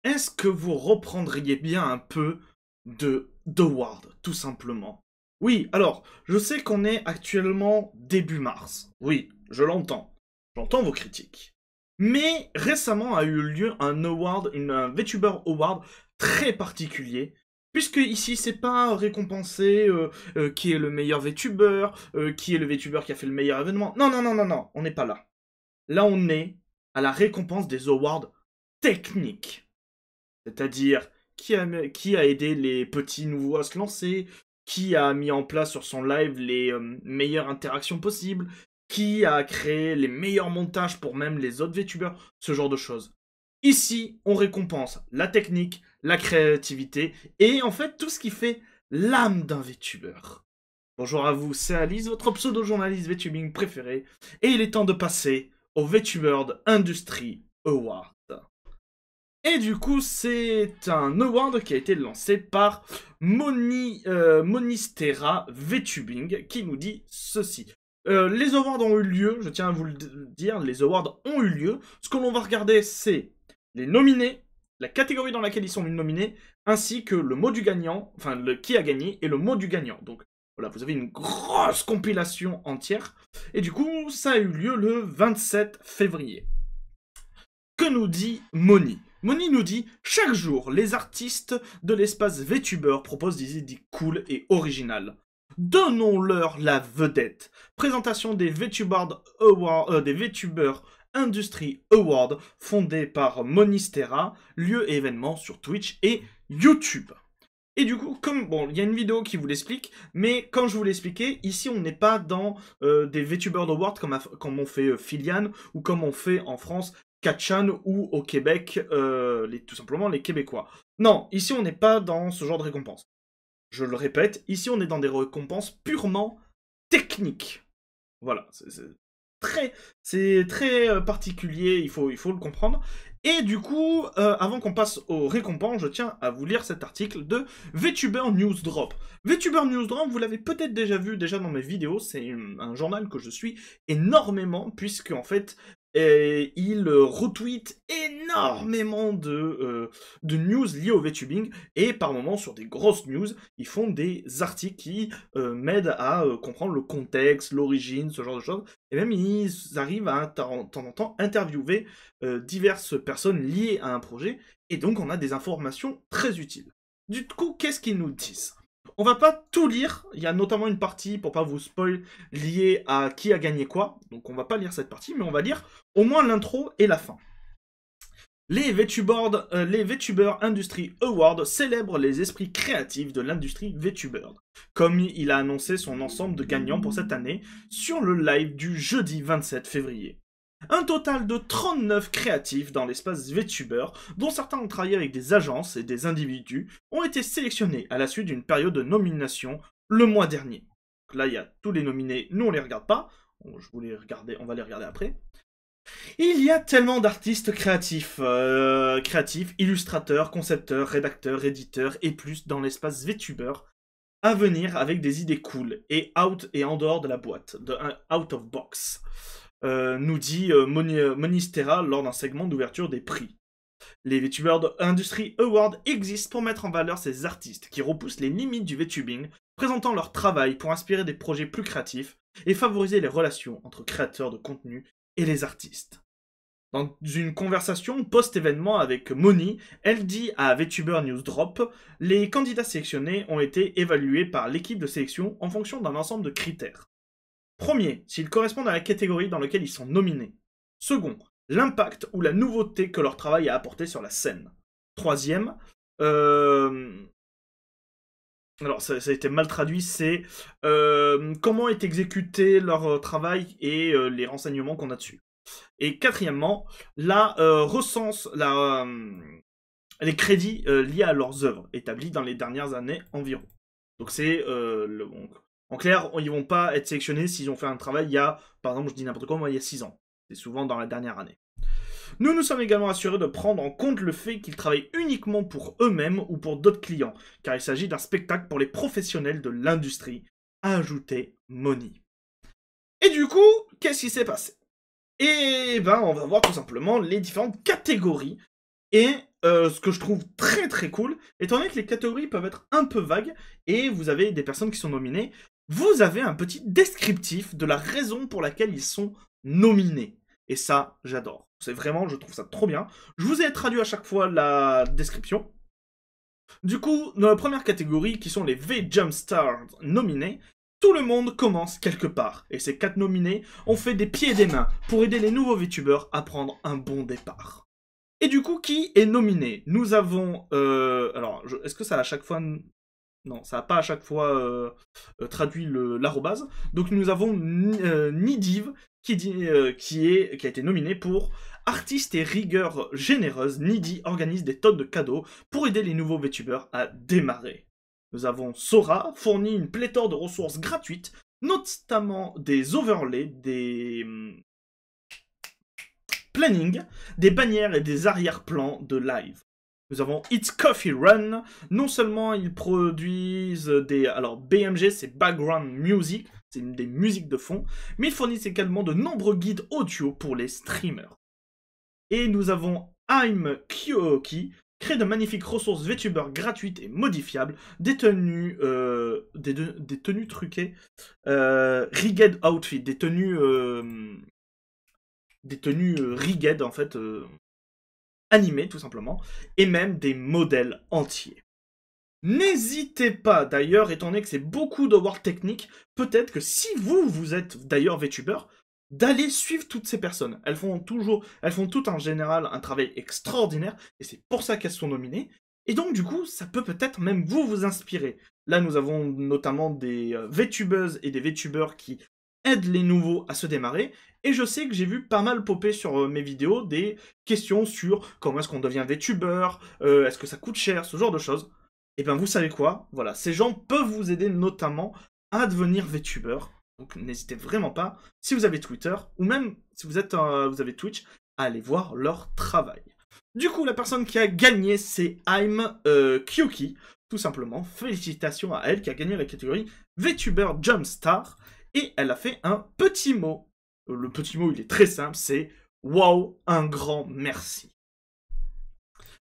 est-ce que vous reprendriez bien un peu de The Ward, tout simplement? Oui, alors, je sais qu'on est actuellement début mars. Oui, je l'entends. J'entends vos critiques. Mais récemment a eu lieu un award, un VTuber Award très particulier. Puisque ici, c'est pas récompensé qui est le meilleur VTuber, qui est le VTuber qui a fait le meilleur événement. Non, non, non, non, non, on n'est pas là. Là, on est à la récompense des awards techniques. C'est-à-dire qui a aidé les petits nouveaux à se lancer, qui a mis en place sur son live les meilleures interactions possibles, qui a créé les meilleurs montages pour même les autres VTubers, ce genre de choses. Ici, on récompense la technique, la créativité et en fait tout ce qui fait l'âme d'un VTuber. Bonjour à vous, c'est Alice, votre pseudo-journaliste VTubing préféré, et il est temps de passer au VTuber Industry Award. Et du coup, c'est un award qui a été lancé par Monistera VTubing qui nous dit ceci. Les awards ont eu lieu, je tiens à vous le dire, les awards ont eu lieu. Ce que l'on va regarder, c'est les nominés, la catégorie dans laquelle ils sont nominés, ainsi que le mot du gagnant, enfin le qui a gagné et le mot du gagnant. Donc voilà, vous avez une grosse compilation entière. Et du coup, ça a eu lieu le 27 février. Que nous dit Moni? Moni nous dit « Chaque jour, les artistes de l'espace VTuber proposent des idées cool et originales. Donnons-leur la vedette. Présentation des VTuber Industry Awards fondés par Monistera, lieu et événement sur Twitch et YouTube. » Et du coup, comme, bon, il y a une vidéo qui vous l'explique, mais comme je vous l'ai expliqué, ici on n'est pas dans des VTuber Awards comme on fait Filian, ou comme on fait en France Katchan, ou au Québec, tout simplement les Québécois. Non, ici on n'est pas dans ce genre de récompense. Je le répète, ici on est dans des récompenses purement techniques. Voilà, c'est très particulier, il faut le comprendre. Et du coup, avant qu'on passe aux récompenses, je tiens à vous lire cet article de VTuber News Drop. VTuber News Drop, vous l'avez peut-être déjà vu déjà dans mes vidéos, c'est un journal que je suis énormément, puisque en fait, il retweet énormément de news liées au VTubing, et par moments, sur des grosses news, ils font des articles qui m'aident à comprendre le contexte, l'origine, ce genre de choses, et même ils arrivent à, de temps en temps, interviewer diverses personnes liées à un projet, et donc on a des informations très utiles. Du coup, qu'est-ce qu'ils nous disent? On va pas tout lire, il y a notamment une partie, pour pas vous spoil, liée à qui a gagné quoi, donc on va pas lire cette partie, mais on va lire au moins l'intro et la fin. Les VTuber Industry Awards célèbrent les esprits créatifs de l'industrie VTuber, comme il a annoncé son ensemble de gagnants pour cette année sur le live du jeudi 27 février. Un total de 39 créatifs dans l'espace VTuber, dont certains ont travaillé avec des agences et des individus, ont été sélectionnés à la suite d'une période de nomination le mois dernier. Donc là, il y a tous les nominés, nous on les regarde pas, on va les regarder après. Il y a tellement d'artistes créatifs, illustrateurs, concepteurs, rédacteurs, éditeurs et plus dans l'espace VTuber à venir avec des idées cool et en dehors de la boîte, out of box. Nous dit Monistera lors d'un segment d'ouverture des prix. Les VTuber Industry Awards existent pour mettre en valeur ces artistes qui repoussent les limites du VTubing, présentant leur travail pour inspirer des projets plus créatifs et favoriser les relations entre créateurs de contenu et les artistes. Dans une conversation post-événement avec Moni, elle dit à VTuber News Drop « Les candidats sélectionnés ont été évalués par l'équipe de sélection en fonction d'un ensemble de critères. Premier, s'ils correspondent à la catégorie dans laquelle ils sont nominés. Second, l'impact ou la nouveauté que leur travail a apporté sur la scène. Troisième, alors ça a été mal traduit, c'est comment est exécuté leur travail et les renseignements qu'on a dessus. Et quatrièmement, recense les crédits liés à leurs œuvres, établis dans les dernières années environ. Donc c'est en clair, ils vont pas être sélectionnés s'ils ont fait un travail il y a, par exemple, je dis n'importe quoi, moi, il y a 6 ans. C'est souvent dans la dernière année. Nous nous sommes également assurés de prendre en compte le fait qu'ils travaillent uniquement pour eux-mêmes ou pour d'autres clients, car il s'agit d'un spectacle pour les professionnels de l'industrie, a ajouté Moni. Et du coup, qu'est-ce qui s'est passé? Et ben, on va voir tout simplement les différentes catégories et ce que je trouve très très cool, étant donné que les catégories peuvent être un peu vagues, et vous avez des personnes qui sont nominées, vous avez un petit descriptif de la raison pour laquelle ils sont nominés. Et ça, j'adore. C'est vraiment, je trouve ça trop bien. Je vous ai traduit à chaque fois la description. Du coup, dans la première catégorie, qui sont les V-Jumpstars nominés, tout le monde commence quelque part. Et ces 4 nominés ont fait des pieds et des mains pour aider les nouveaux VTubers à prendre un bon départ. Et du coup, qui est nominé? Nous avons... alors, est-ce que ça a à chaque fois... Non, ça n'a pas à chaque fois traduit l'arrobase. Donc nous avons Nidiv qui a été nominé pour Artiste et rigueur généreuse. Nidi organise des tonnes de cadeaux pour aider les nouveaux VTubers à démarrer. Nous avons Sora, fournit une pléthore de ressources gratuites, notamment des overlays, des planning, des bannières et des arrière-plans de live. Nous avons It's Coffee Run. Non seulement ils produisent des... Alors, BMG, c'est Background Music, c'est des musiques de fond, mais ils fournissent également de nombreux guides audio pour les streamers. Et nous avons I'm Kyoki, crée de magnifiques ressources VTuber gratuites et modifiables, des tenues truquées, rigged outfit, des tenues rigged, en fait, animés tout simplement, et même des modèles entiers. N'hésitez pas d'ailleurs, étant donné que c'est beaucoup de work technique, peut-être que si vous êtes d'ailleurs VTuber, d'aller suivre toutes ces personnes. Elles font toutes en général un travail extraordinaire, et c'est pour ça qu'elles sont nominées. Et donc du coup, ça peut peut-être même vous inspirer. Là, nous avons notamment des VTubeuses et des VTubers qui aident les nouveaux à se démarrer, et je sais que j'ai vu pas mal popper sur mes vidéos des questions sur comment est-ce qu'on devient VTuber, est-ce que ça coûte cher, ce genre de choses. Et bien vous savez quoi, voilà, ces gens peuvent vous aider notamment à devenir VTuber. Donc n'hésitez vraiment pas, si vous avez Twitter, ou même si vous avez Twitch, à aller voir leur travail. Du coup, la personne qui a gagné, c'est I'm Kyoki, tout simplement. Félicitations à elle qui a gagné la catégorie VTuber Jumpstar. Et elle a fait un petit mot. Le petit mot, il est très simple, c'est « Wow, un grand merci ».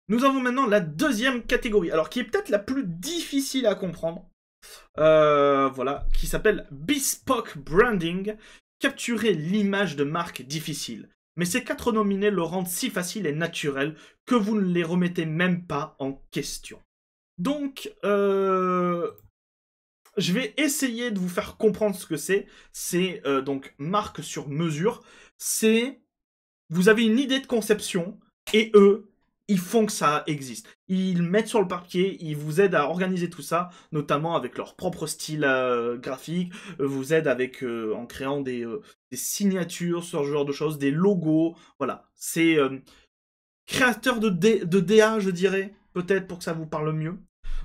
Nous avons maintenant la deuxième catégorie, alors qui est peut-être la plus difficile à comprendre. Voilà, qui s'appelle Bespoke Branding, capturer l'image de marque difficile. Mais ces 4 nominés le rendent si facile et naturel que vous ne les remettez même pas en question. Donc, je vais essayer de vous faire comprendre ce que c'est. C'est donc marque sur mesure. C'est, vous avez une idée de conception et eux, ils font que ça existe. Ils mettent sur le papier, ils vous aident à organiser tout ça, notamment avec leur propre style graphique, vous aident avec en créant des signatures, ce genre de choses, des logos, voilà. C'est créateur de DA, je dirais, peut-être pour que ça vous parle mieux.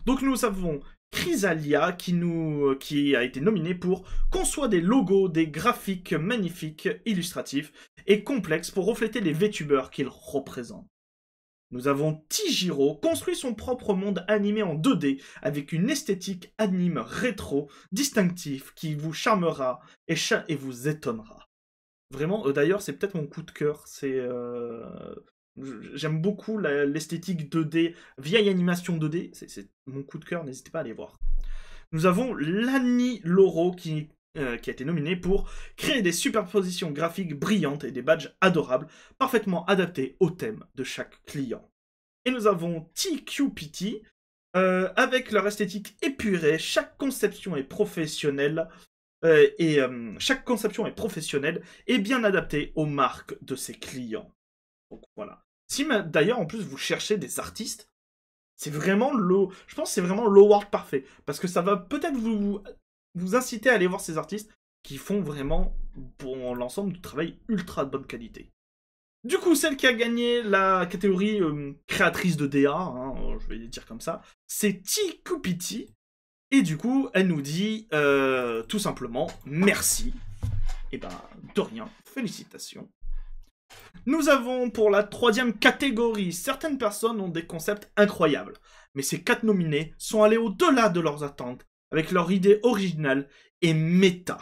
Donc nous avons Chrysalia qui a été nominé pour conçoit des logos, des graphiques magnifiques, illustratifs et complexes pour refléter les VTubers qu'il représente. Nous avons Tijiro, construit son propre monde animé en 2D avec une esthétique anime rétro distinctive qui vous charmera et vous étonnera. Vraiment, d'ailleurs, c'est peut-être mon coup de cœur. J'aime beaucoup l'esthétique 2D, vieille animation 2D. C'est mon coup de cœur, n'hésitez pas à aller voir. Nous avons Lani Loro qui a été nominé pour créer des superpositions graphiques brillantes et des badges adorables, parfaitement adaptés au thème de chaque client. Et nous avons TQPT, avec leur esthétique épurée, chaque conception est professionnelle, chaque conception est professionnelle et bien adaptée aux marques de ses clients. Donc voilà. Si d'ailleurs en plus vous cherchez des artistes, c'est vraiment je pense que c'est vraiment l'award parfait, parce que ça va peut-être vous inciter à aller voir ces artistes qui font vraiment, pour l'ensemble, du travail ultra de bonne qualité. Du coup, celle qui a gagné la catégorie créatrice de DA, hein, je vais le dire comme ça, c'est TQPT. Et du coup, elle nous dit tout simplement merci. Et ben, de rien, félicitations. Nous avons pour la 3e catégorie, certaines personnes ont des concepts incroyables. Mais ces 4 nominés sont allés au-delà de leurs attentes, avec leur idée originale et méta.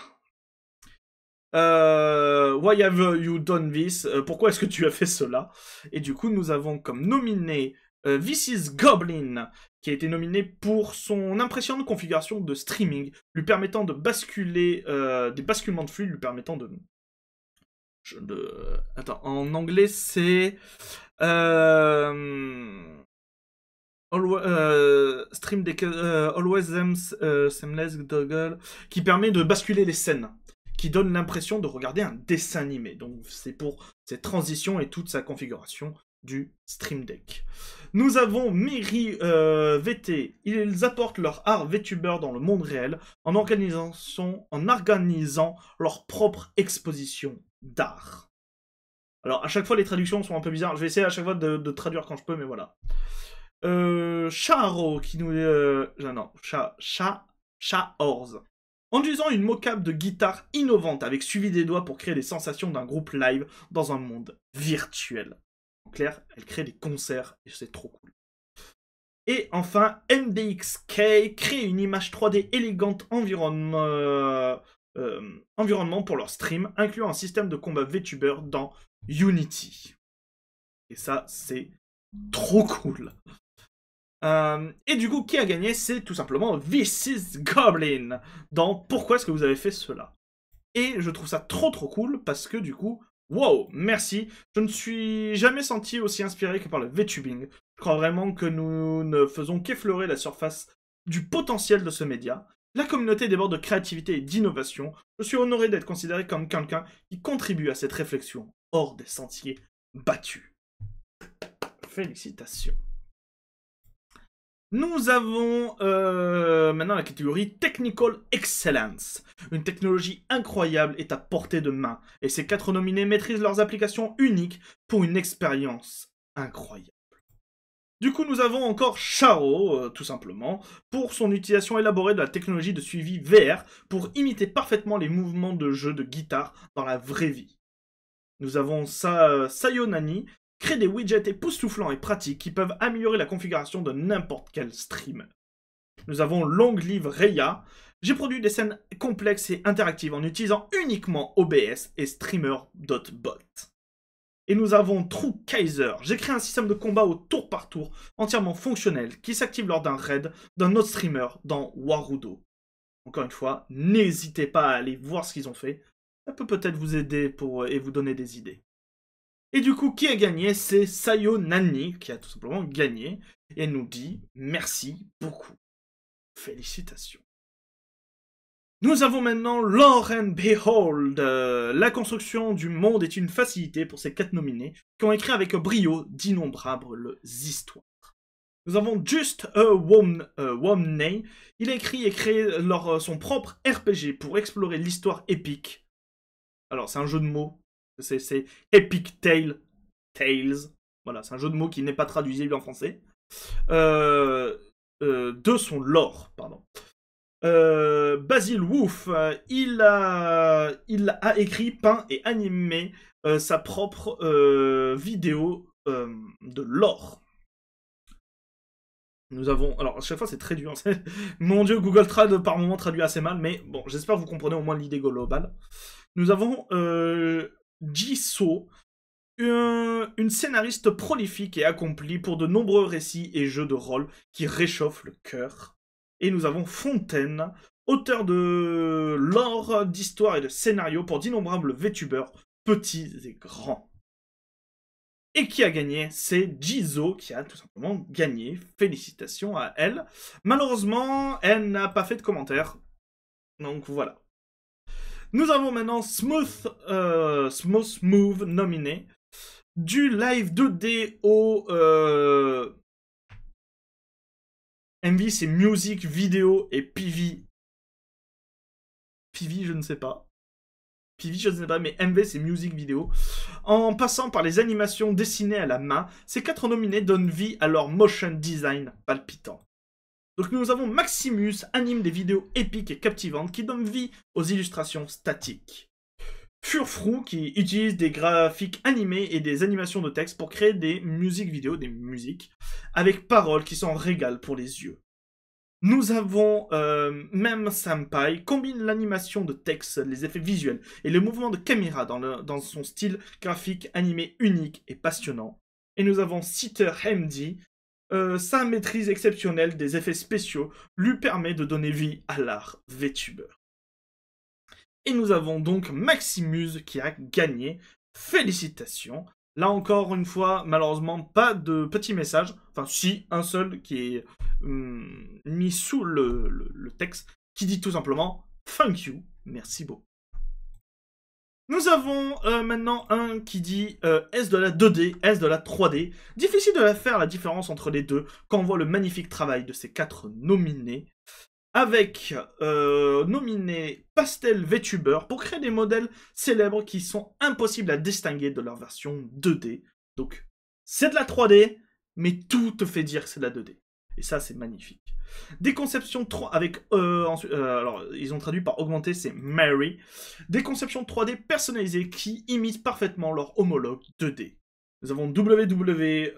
Why have you done this? Pourquoi est-ce que tu as fait cela? Et du coup, nous avons comme nominé This is Goblin, qui a été nominé pour son impressionnante configuration de streaming, lui permettant de basculer, des basculements de flux, lui permettant de... Attends, en anglais c'est... Stream Deck, Always Seamless Toggle, qui permet de basculer les scènes, qui donne l'impression de regarder un dessin animé. Donc c'est pour cette transition et toute sa configuration du Stream Deck. Nous avons Miri VT. Ils apportent leur art VTuber dans le monde réel en organisant leur propre exposition d'art. Alors à chaque fois les traductions sont un peu bizarres. Je vais essayer à chaque fois de traduire quand je peux, mais voilà. Charo qui nous... non, Chaorz. En utilisant une mocap de guitare innovante avec suivi des doigts pour créer les sensations d'un groupe live dans un monde virtuel. En clair, elle crée des concerts et c'est trop cool. Et enfin, MDXK crée une image 3D élégante environnement pour leur stream, incluant un système de combat VTuber dans Unity. Et ça, c'est trop cool. Et du coup, qui a gagné? C'est tout simplement This is Goblin dans Pourquoi est-ce que vous avez fait cela? Et je trouve ça trop cool parce que du coup, wow, merci. Je ne suis jamais senti aussi inspiré que par le VTubing. Je crois vraiment que nous ne faisons qu'effleurer la surface du potentiel de ce média. La communauté déborde de créativité et d'innovation. Je suis honoré d'être considéré comme quelqu'un qui contribue à cette réflexion hors des sentiers battus. Félicitations. Nous avons maintenant la catégorie Technical Excellence. Une technologie incroyable est à portée de main, et ces 4 nominés maîtrisent leurs applications uniques pour une expérience incroyable. Du coup, nous avons encore Charo, tout simplement, pour son utilisation élaborée de la technologie de suivi VR pour imiter parfaitement les mouvements de jeu de guitare dans la vraie vie. Nous avons Sayonani, crée des widgets époustouflants et pratiques qui peuvent améliorer la configuration de n'importe quel streamer. Nous avons Long Live Reya. J'ai produit des scènes complexes et interactives en utilisant uniquement OBS et Streamer.bot. Et nous avons True Kaiser. J'ai créé un système de combat au tour par tour entièrement fonctionnel qui s'active lors d'un raid d'un autre streamer dans Warudo. Encore une fois, n'hésitez pas à aller voir ce qu'ils ont fait. Ça peut peut-être vous aider et vous donner des idées. Et du coup, qui a gagné? C'est Sayonani qui a tout simplement gagné. Et elle nous dit merci beaucoup. Félicitations. Nous avons maintenant Lore and Behold. La construction du monde est une facilité pour ces 4 nominés qui ont écrit avec brio d'innombrables histoires. Nous avons Just a Womney. Il a écrit et créé son propre RPG pour explorer l'histoire épique. Alors, c'est un jeu de mots. C'est Epic Tales. Voilà, c'est un jeu de mots qui n'est pas traduisible en français. De son lore, pardon. Basil Wolf, il a écrit, peint et animé sa propre vidéo de lore. Nous avons... Alors, à chaque fois, c'est très dur. Mon dieu, Google Trad, par moment, traduit assez mal, mais bon, j'espère que vous comprenez au moins l'idée globale. Nous avons Jisoo, une scénariste prolifique et accomplie pour de nombreux récits et jeux de rôle qui réchauffent le cœur. Et nous avons Fontaine, auteur de lore, d'histoire et de scénarios pour d'innombrables VTubers, petits et grands. Et qui a gagné? C'est Jisoo qui a tout simplement gagné. Félicitations à elle. Malheureusement, elle n'a pas fait de commentaire. Donc voilà. Nous avons maintenant Smooth Move nominé. Du live 2D au... MV, c'est musique, vidéo et PV. PV, je ne sais pas. PV, je ne sais pas, mais MV, c'est musique, vidéo. En passant par les animations dessinées à la main, ces 4 nominés donnent vie à leur motion design palpitant. Donc nous avons Maximus, anime des vidéos épiques et captivantes qui donnent vie aux illustrations statiques. Furfrou, qui utilise des graphiques animés et des animations de texte pour créer des musiques vidéo, des musiques, avec paroles qui sont régales pour les yeux. Nous avons Mem Senpai, combine l'animation de texte, les effets visuels et les mouvements de caméra dans son style graphique animé unique et passionnant. Et nous avons Sitter Hemdi, sa maîtrise exceptionnelle des effets spéciaux lui permet de donner vie à l'art VTuber. Et nous avons donc Maximus qui a gagné. Félicitations. Là encore une fois, malheureusement, pas de petit message. Enfin, si, un seul qui est mis sous le texte, qui dit tout simplement « Thank you, merci beaucoup ». Nous avons maintenant un qui dit est-ce de la 2D, est-ce de la 3D? Difficile de faire la différence entre les deux quand on voit le magnifique travail de ces 4 nominés. Avec nominés Pastel VTuber pour créer des modèles célèbres qui sont impossibles à distinguer de leur version 2D. Donc, c'est de la 3D, mais tout te fait dire que c'est de la 2D. Et ça, c'est magnifique. Des conceptions 3 avec... alors, ils ont traduit par augmenter, c'est Mary. Des conceptions 3D personnalisées qui imitent parfaitement leur homologue 2D. Nous avons WWin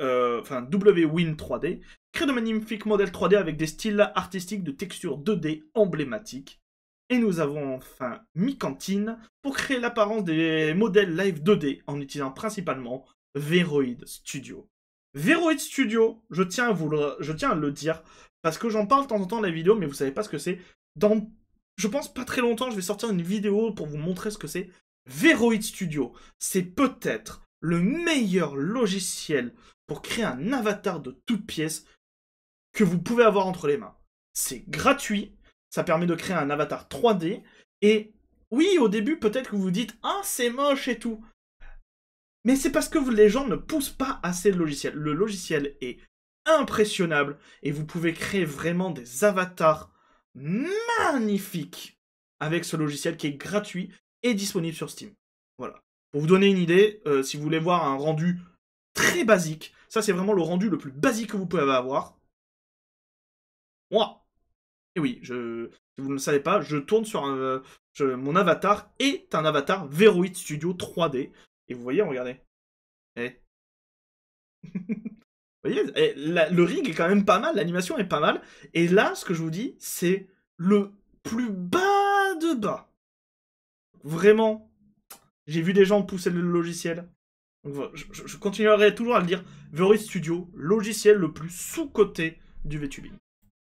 3D, crée de magnifiques modèles 3D avec des styles artistiques de textures 2D emblématiques. Et nous avons enfin Micantine pour créer l'apparence des modèles live 2D en utilisant principalement Veroid Studio. Veroid Studio, je tiens à le dire, parce que j'en parle de temps en temps dans la vidéo, mais vous savez pas ce que c'est. Dans, je pense pas très longtemps, je vais sortir une vidéo pour vous montrer ce que c'est. Veroid Studio, c'est peut-être le meilleur logiciel pour créer un avatar de toute pièce que vous pouvez avoir entre les mains. C'est gratuit, ça permet de créer un avatar 3D, et oui, au début, peut-être que vous vous dites « Ah, c'est moche et tout ». Mais c'est parce que les gens ne poussent pas assez le logiciel. Le logiciel est impressionnable, et vous pouvez créer vraiment des avatars magnifiques avec ce logiciel qui est gratuit et disponible sur Steam. Voilà. Pour vous donner une idée, si vous voulez voir un rendu très basique, ça c'est vraiment le rendu le plus basique que vous pouvez avoir. Moi. Et oui, si vous ne le savez pas, je tourne sur mon avatar est un avatar Veroid Studio 3D. Et vous voyez, regardez. Eh. Vous voyez, le rig est quand même pas mal, l'animation est pas mal. Et là, ce que je vous dis, c'est le plus bas de bas. Vraiment, j'ai vu des gens pousser le logiciel. Donc, je continuerai toujours à le dire. Veroid Studio, logiciel le plus sous-coté du VTubing.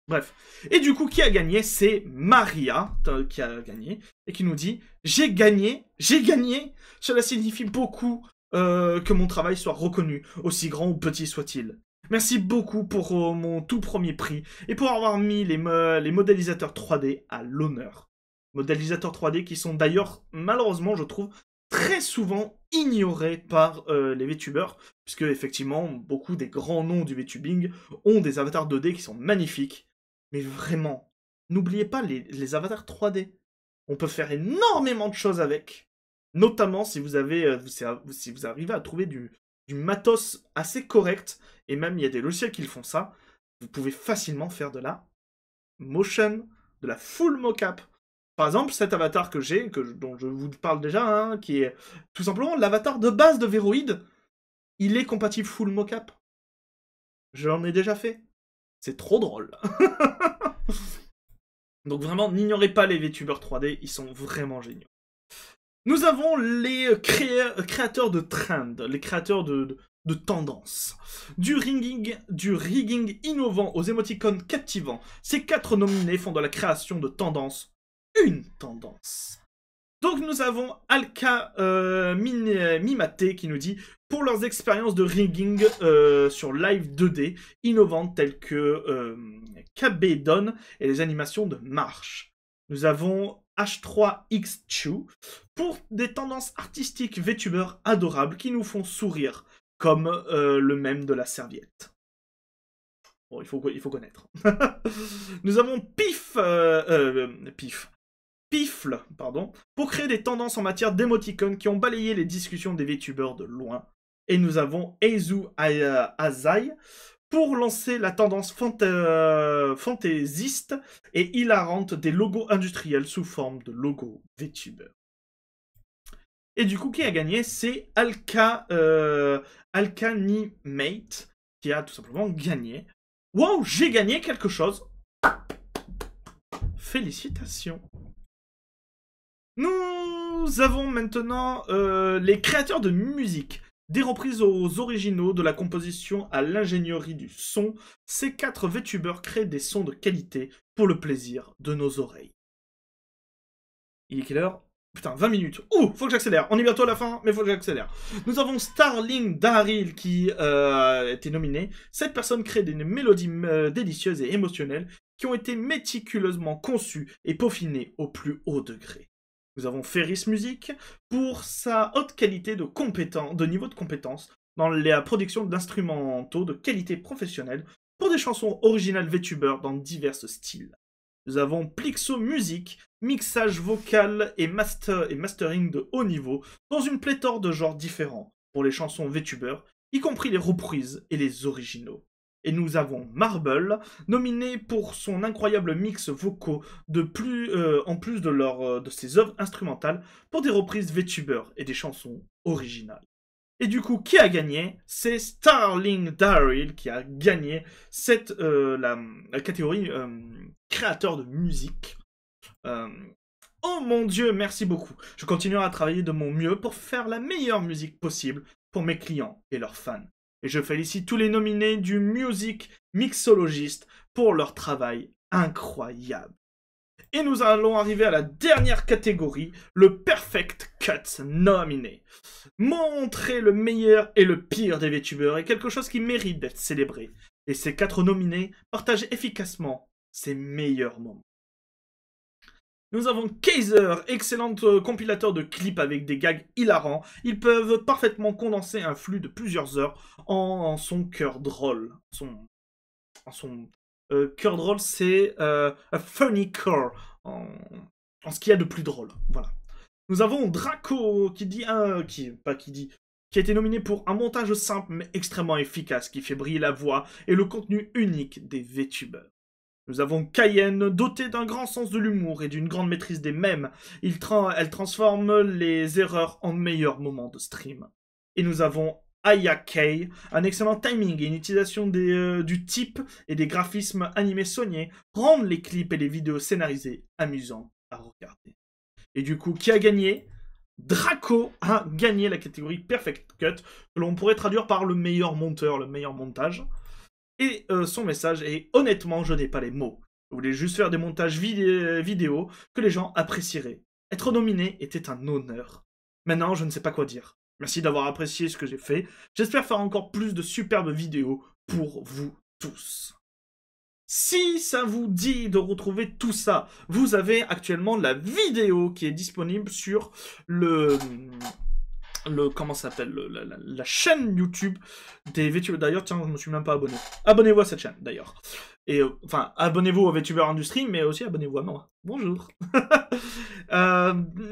Bref. Et du coup, qui a gagné? C'est Maria qui a gagné. Et qui nous dit « J'ai gagné, j'ai gagné. Cela signifie beaucoup que mon travail soit reconnu, aussi grand ou petit soit-il. Merci beaucoup pour mon tout premier prix et pour avoir mis les modélisateurs 3D à l'honneur. Modélisateurs 3D qui sont d'ailleurs, malheureusement, je trouve, très souvent ignorés par les VTubers, puisque effectivement, beaucoup des grands noms du VTubing ont des avatars 2D qui sont magnifiques. Mais vraiment, n'oubliez pas les avatars 3D. On peut faire énormément de choses avec. Notamment si vous arrivez à trouver du matos assez correct. Et même, il y a des logiciels qui le font ça. Vous pouvez facilement faire de la motion, de la full mocap. Par exemple, cet avatar que j'ai, dont je vous parle déjà, hein, qui est tout simplement l'avatar de base de Veroid, il est compatible full mocap. J'en ai déjà fait. C'est trop drôle. Donc vraiment, n'ignorez pas les VTubers 3D, ils sont vraiment géniaux. Nous avons les créateurs de trend, les créateurs de tendances. Du rigging innovant aux émoticônes captivants, ces 4 nominés font de la création de tendances une tendance. Donc nous avons Alka Mimate qui nous dit « Pour leurs expériences de rigging sur live 2D innovantes telles que KB-Don et les animations de marche. » Nous avons H3X2 pour des tendances artistiques VTuber adorables qui nous font sourire, comme le mème de la serviette. Bon, il faut connaître. Nous avons Pifle, pardon, pour créer des tendances en matière d'émoticônes qui ont balayé les discussions des VTubers de loin. Et nous avons Eizu Azai pour lancer la tendance fantaisiste et hilarante des logos industriels sous forme de logos VTuber. Et du coup, qui a gagné? C'est Alkanimate qui a tout simplement gagné. Wow, j'ai gagné quelque chose. Félicitations. Nous avons maintenant les créateurs de musique. Des reprises aux originaux, de la composition à l'ingénierie du son, ces 4 VTubers créent des sons de qualité pour le plaisir de nos oreilles. Il est quelle heure? Putain, 20 minutes. Ouh, faut que j'accélère. On est bientôt à la fin, mais faut que j'accélère. Nous avons Starling Daryl qui a été nominé. Cette personne crée des mélodies délicieuses et émotionnelles qui ont été méticuleusement conçues et peaufinées au plus haut degré. Nous avons Ferris Music pour sa haute qualité de niveau de compétence dans la production d'instrumentaux de qualité professionnelle pour des chansons originales VTubers dans divers styles. Nous avons Plixo Music, mixage vocal et mastering de haut niveau dans une pléthore de genres différents pour les chansons VTubers, y compris les reprises et les originaux. Et nous avons Marble, nominé pour son incroyable mix vocaux en plus de ses œuvres instrumentales pour des reprises VTubers et des chansons originales. Et du coup, qui a gagné? C'est Starling Daryl qui a gagné la catégorie créateur de musique. Oh mon Dieu, merci beaucoup. Je continuerai à travailler de mon mieux pour faire la meilleure musique possible pour mes clients et leurs fans. Et je félicite tous les nominés du Music Mixologist pour leur travail incroyable. Et nous allons arriver à la dernière catégorie, le Perfect Cut nominé. Montrer le meilleur et le pire des VTubers est quelque chose qui mérite d'être célébré. Et ces 4 nominés partagent efficacement ses meilleurs moments. Nous avons Kaiser, excellent compilateur de clips avec des gags hilarants. Ils peuvent parfaitement condenser un flux de plusieurs heures en son cœur drôle. Cœur drôle, c'est a funny core, en ce qu'il y a de plus drôle. Voilà. Nous avons Draco, qui a été nominé pour un montage simple mais extrêmement efficace, qui fait briller la voix et le contenu unique des VTubers. Nous avons Cayenne, dotée d'un grand sens de l'humour et d'une grande maîtrise des mèmes. Elle transforme les erreurs en meilleurs moments de stream. Et nous avons Aya Kay, un excellent timing et une utilisation du type et des graphismes animés soignés rendent les clips et les vidéos scénarisées amusants à regarder. Et du coup, qui a gagné? Draco a gagné la catégorie Perfect Cut, que l'on pourrait traduire par le meilleur monteur, le meilleur montage. Et son message est « Honnêtement, je n'ai pas les mots. Je voulais juste faire des montages vidéo que les gens apprécieraient. Être nominé était un honneur. Maintenant, je ne sais pas quoi dire. Merci d'avoir apprécié ce que j'ai fait. J'espère faire encore plus de superbes vidéos pour vous tous. » Si ça vous dit de retrouver tout ça, vous avez actuellement la vidéo qui est disponible sur comment ça s'appelle, la chaîne YouTube des VTubers. D'ailleurs, tiens, je me suis même pas abonné. Abonnez-vous à cette chaîne, d'ailleurs. Et enfin, abonnez-vous aux VTubers Industrie, mais aussi abonnez-vous à moi. Bonjour.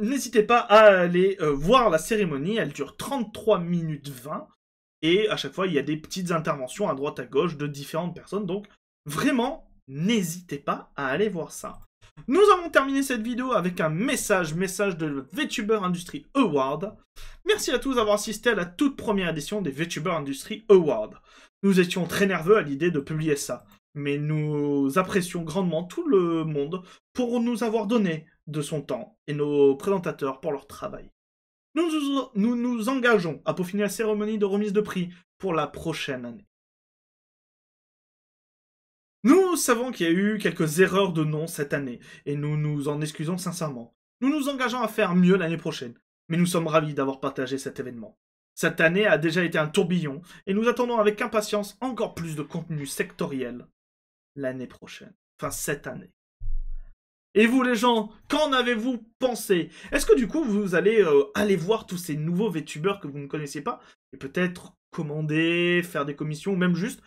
N'hésitez pas à aller voir la cérémonie. Elle dure 33 minutes 20. Et à chaque fois, il y a des petites interventions à droite à gauche de différentes personnes. Donc, vraiment, n'hésitez pas à aller voir ça. Nous avons terminé cette vidéo avec un message de VTuber Industry Award. Merci à tous d'avoir assisté à la toute première édition des VTuber Industry Award. Nous étions très nerveux à l'idée de publier ça, mais nous apprécions grandement tout le monde pour nous avoir donné de son temps et nos présentateurs pour leur travail. Nous nous engageons à peaufiner la cérémonie de remise de prix pour la prochaine année. Nous savons qu'il y a eu quelques erreurs de nom cette année, et nous nous en excusons sincèrement. Nous nous engageons à faire mieux l'année prochaine, mais nous sommes ravis d'avoir partagé cet événement. Cette année a déjà été un tourbillon, et nous attendons avec impatience encore plus de contenu sectoriel l'année prochaine. Enfin, cette année. Et vous les gens, qu'en avez-vous pensé? Est-ce que du coup vous allez aller voir tous ces nouveaux VTubers que vous ne connaissiez pas, et peut-être commander, faire des commissions, ou même juste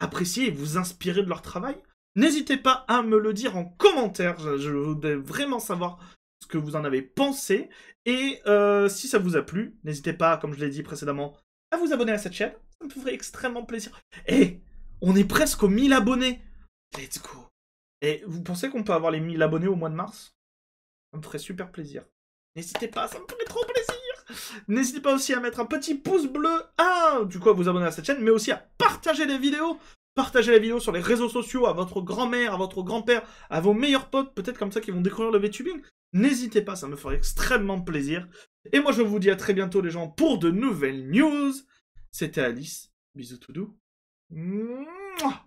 apprécier et vous inspirer de leur travail? N'hésitez pas à me le dire en commentaire, je voudrais vraiment savoir ce que vous en avez pensé, et si ça vous a plu, n'hésitez pas, comme je l'ai dit précédemment, à vous abonner à cette chaîne, ça me ferait extrêmement plaisir. Et on est presque aux 1000 abonnés, let's go. Et vous pensez qu'on peut avoir les 1000 abonnés au mois de mars? Ça me ferait super plaisir. N'hésitez pas, ça me ferait trop plaisir. N'hésitez pas aussi à mettre un petit pouce bleu, du coup à vous abonner à cette chaîne, mais aussi à partager les vidéos. Partagez la vidéo sur les réseaux sociaux, à votre grand-mère, à votre grand-père, à vos meilleurs potes, peut-être comme ça qui vont découvrir le VTubing. N'hésitez pas, ça me ferait extrêmement plaisir. Et moi je vous dis à très bientôt les gens pour de nouvelles news. C'était Alice. Bisous tout doux. Mouah.